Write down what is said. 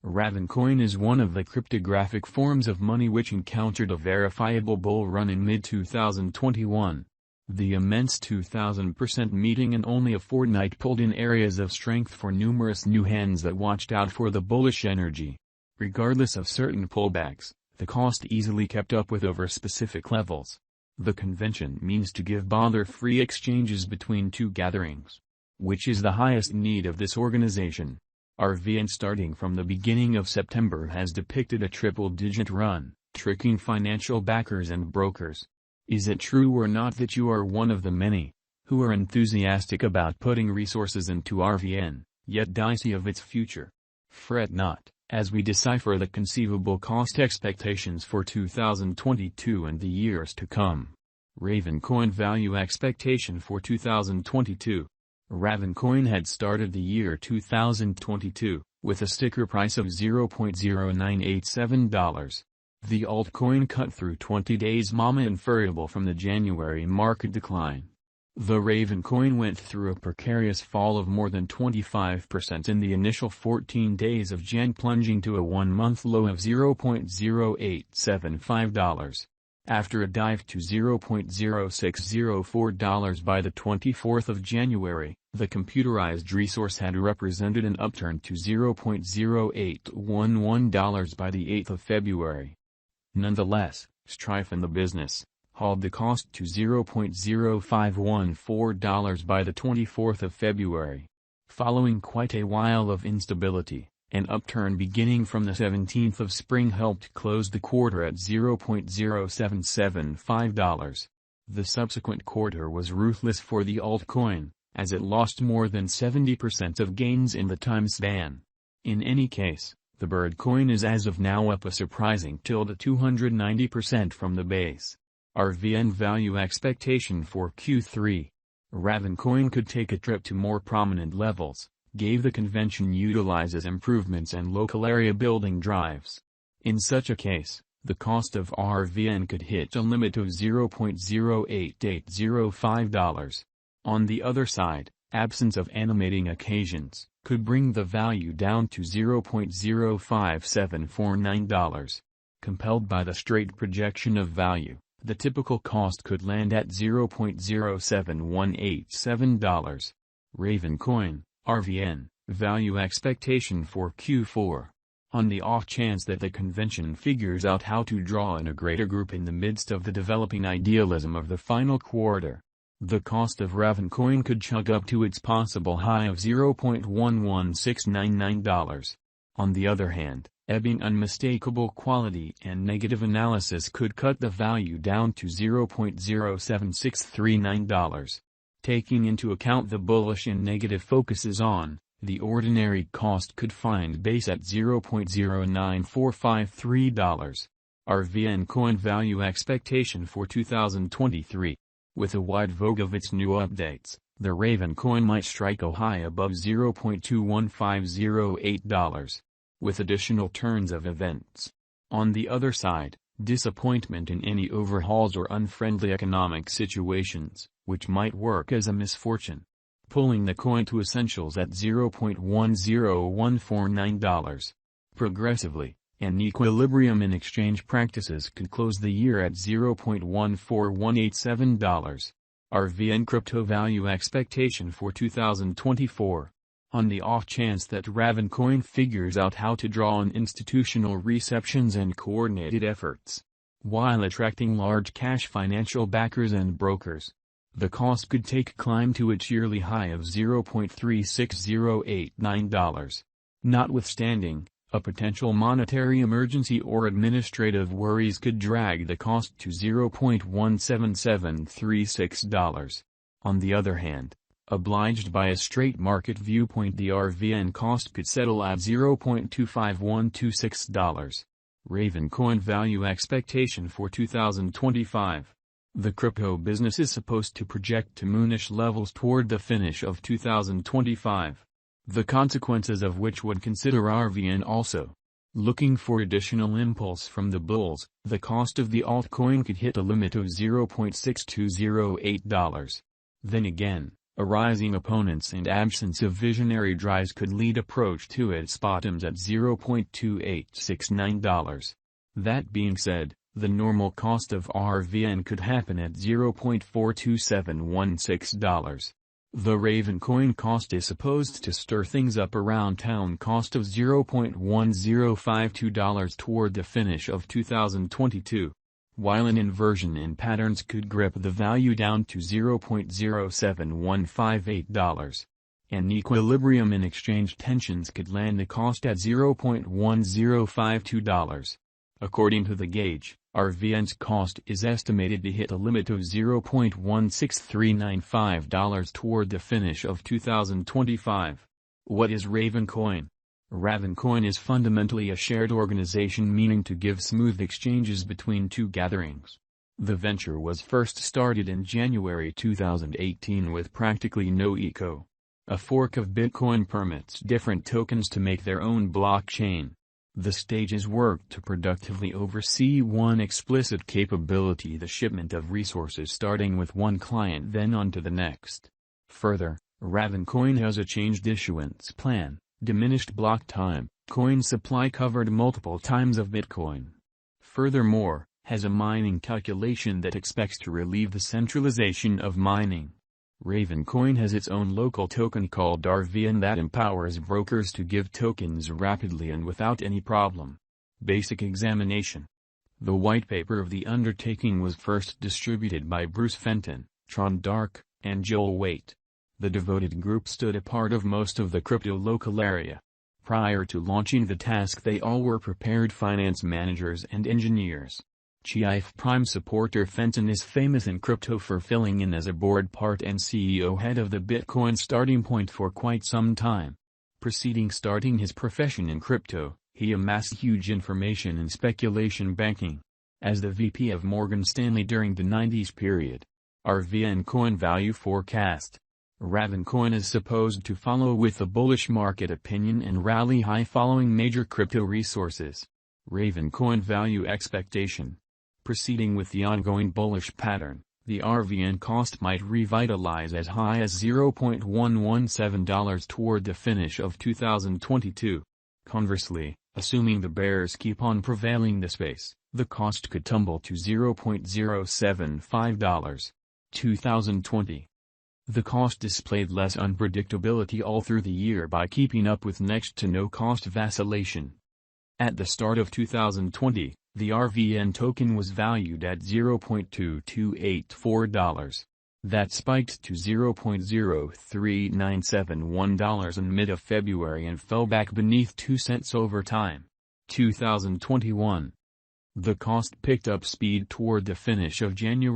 Ravencoin is one of the cryptographic forms of money which encountered a verifiable bull run in mid-2021. The immense 2,000% meeting in only a fortnight pulled in areas of strength for numerous new hands that watched out for the bullish energy. Regardless of certain pullbacks, the cost easily kept up with over specific levels. The convention means to give bother-free exchanges between two gatherings, which is the highest need of this organization. RVN starting from the beginning of September has depicted a triple-digit run, tricking financial backers and brokers. Is it true or not that you are one of the many who are enthusiastic about putting resources into RVN, yet dicey of its future? Fret not, as we decipher the conceivable cost expectations for 2022 and the years to come. Ravencoin value expectation for 2022. Ravencoin had started the year 2022 with a sticker price of $0.0987. The altcoin cut through 20 days mama inferable from the January market decline. The Ravencoin went through a precarious fall of more than 25% in the initial 14 days of Jan, plunging to a one-month low of $0.0875. After a dive to $0.0604 by the 24th of January, the computerized resource had represented an upturn to $0.0811 by the 8th of February. Nonetheless, strife in the business hauled the cost to $0.0514 by the 24th of February. Following quite a while of instability, an upturn beginning from the 17th of spring helped close the quarter at $0.0775. The subsequent quarter was ruthless for the altcoin, as it lost more than 70% of gains in the time span. In any case, the bird coin is as of now up a surprising 290% from the base. RVN value expectation for Q3. Ravencoin could take a trip to more prominent levels, gave the convention utilizes improvements and local area building drives. In such a case, the cost of RVN could hit a limit of $0.08805. On the other side, absence of animating occasions could bring the value down to $0.05749. Compelled by the straight projection of value, the typical cost could land at $0.07187. Ravencoin, RVN, value expectation for Q4. On the off chance that the convention figures out how to draw in a greater group in the midst of the developing idealism of the final quarter, the cost of Ravencoin could chug up to its possible high of $0.11699. On the other hand, ebbing unmistakable quality and negative analysis could cut the value down to $0.07639. Taking into account the bullish and negative focuses on, the ordinary cost could find base at $0.09453. RVN coin value expectation for 2023. With a wide vogue of its new updates, the Ravencoin might strike a high above $0.21508. With additional turns of events. On the other side, disappointment in any overhauls or unfriendly economic situations, which might work as a misfortune, pulling the coin to essentials at $0.10149. Progressively, an equilibrium in exchange practices could close the year at $0.14187. RVN crypto value expectation for 2024. On the off chance that Ravencoin figures out how to draw on institutional receptions and coordinated efforts, while attracting large cash financial backers and brokers, the cost could take a climb to its yearly high of $0.36089. Notwithstanding, a potential monetary emergency or administrative worries could drag the cost to $0.17736. On the other hand, obliged by a straight market viewpoint, the RVN cost could settle at $0.25126. Ravencoin value expectation for 2025. The crypto business is supposed to project to moonish levels toward the finish of 2025. The consequences of which would consider RVN also. Looking for additional impulse from the bulls, the cost of the altcoin could hit a limit of $0.6208. Then again, A rising opponents and absence of visionary drives could lead approach to its bottoms at $0.2869. That being said, the normal cost of RVN could happen at $0.42716. The ravencoin cost is supposed to stir things up around town cost of $0.1052 toward the finish of 2022, while an inversion in patterns could grip the value down to $0.07158. An equilibrium in exchange tensions could land the cost at $0.1052. According to the gauge, RVN's cost is estimated to hit a limit of $0.16395 toward the finish of 2025. What is ravencoin? Ravencoin is fundamentally a shared organization meaning to give smooth exchanges between two gatherings. The venture was first started in January 2018 with practically no echo. A fork of Bitcoin permits different tokens to make their own blockchain. The stages worked to productively oversee one explicit capability: the shipment of resources starting with one client then on to the next. Further, ravencoin has a changed issuance plan, diminished block time, coin supply covered multiple times of Bitcoin. Furthermore, has a mining calculation that expects to relieve the centralization of mining. Ravencoin has its own local token called RVN that empowers brokers to give tokens rapidly and without any problem. Basic examination. The white paper of the undertaking was first distributed by Bruce Fenton, Tron Dark, and Joel Waite. The devoted group stood a part of most of the crypto local area. Prior to launching the task, they all were prepared finance managers and engineers. Chief Prime supporter Fenton is famous in crypto for filling in as a board part and CEO head of the Bitcoin starting point for quite some time. Preceding starting his profession in crypto, he amassed huge information in speculation banking. As the VP of Morgan Stanley during the 90s period. RVN coin value forecast. Ravencoin is supposed to follow with a bullish market opinion and rally high following major crypto resources. Ravencoin value expectation. Proceeding with the ongoing bullish pattern, the RVN cost might revitalize as high as $0.117 toward the finish of 2022. Conversely, assuming the bears keep on prevailing the space, the cost could tumble to $0.075. 2020. The cost displayed less unpredictability all through the year by keeping up with next to no cost vacillation. At the start of 2020, the RVN token was valued at $0.2284. That spiked to $0.03971 in mid of February and fell back beneath 2 cents over time. 2021. The cost picked up speed toward the finish of January.